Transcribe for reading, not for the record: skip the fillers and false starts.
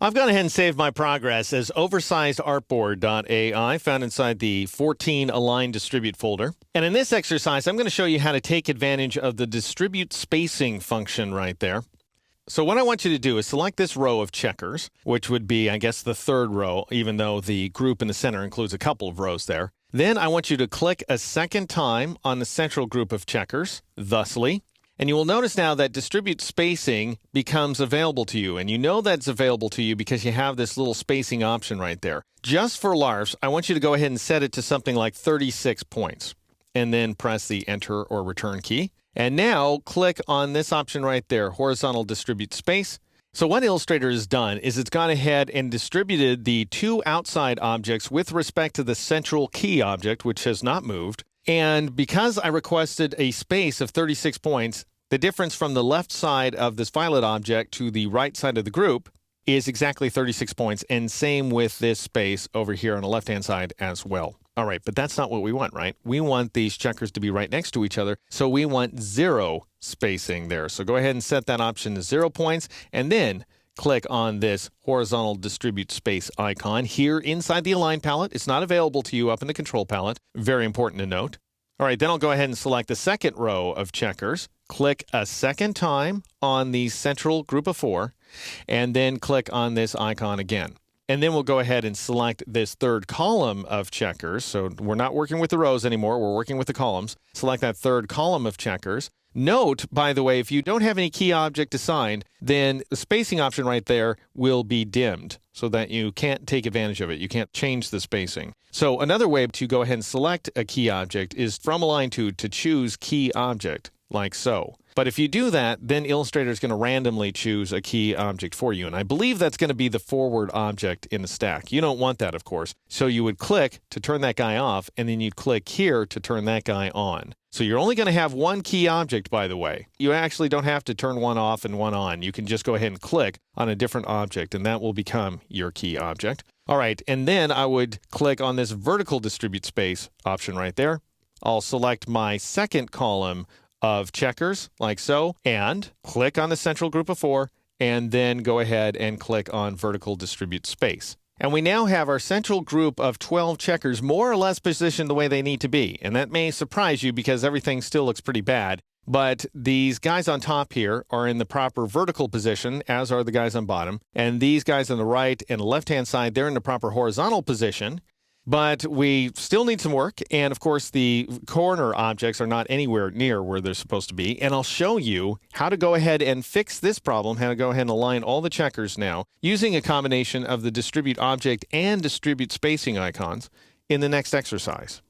I've gone ahead and saved my progress as oversizedartboard.ai found inside the 14 Align Distribute folder. And in this exercise, I'm going to show you how to take advantage of the distribute spacing function right there. So what I want you to do is select this row of checkers, which would be, I guess, the third row, even though the group in the center includes a couple of rows there. Then I want you to click a second time on the central group of checkers, thusly. And you will notice now that distribute spacing becomes available to you. And you know that's available to you because you have this little spacing option right there. Just for larfs, I want you to go ahead and set it to something like 36 points. And then press the Enter or Return key. And now click on this option right there, Horizontal Distribute Space. So what Illustrator has done is it's gone ahead and distributed the two outside objects with respect to the central key object, which has not moved. And because I requested a space of 36 points, the difference from the left side of this violet object to the right side of the group is exactly 36 points, and same with this space over here on the left-hand side as well. All right, but that's not what we want, right? We want these checkers to be right next to each other, so we want 0 spacing there. So go ahead and set that option to 0 points, and then click on this horizontal distribute space icon here inside the Align palette. It's not available to you up in the Control palette. Very important to note. All right, then I'll go ahead and select the second row of checkers. Click a second time on the central group of 4, and then click on this icon again. And then we'll go ahead and select this third column of checkers. So we're not working with the rows anymore. We're working with the columns. Select that third column of checkers. Note, by the way, if you don't have any key object assigned, then the spacing option right there will be dimmed so that you can't take advantage of it. You can't change the spacing. So another way to go ahead and select a key object is from Align to choose key object, like so. But if you do that, then Illustrator is going to randomly choose a key object for you. And I believe that's going to be the forward object in the stack. You don't want that, of course. So you would click to turn that guy off, and then you'd click here to turn that guy on. So you're only going to have one key object, by the way. You actually don't have to turn one off and one on. You can just go ahead and click on a different object, and that will become your key object. All right, and then I would click on this vertical distribute space option right there. I'll select my second column of checkers, like so, and click on the central group of 4, and then go ahead and click on vertical distribute space. And we now have our central group of 12 checkers more or less positioned the way they need to be. And that may surprise you because everything still looks pretty bad. But these guys on top here are in the proper vertical position, as are the guys on bottom. And these guys on the right and left-hand side, they're in the proper horizontal position. But we still need some work, and of course the corner objects are not anywhere near where they're supposed to be, and I'll show you how to go ahead and fix this problem, how to go ahead and align all the checkers now, using a combination of the distribute object and distribute spacing icons in the next exercise.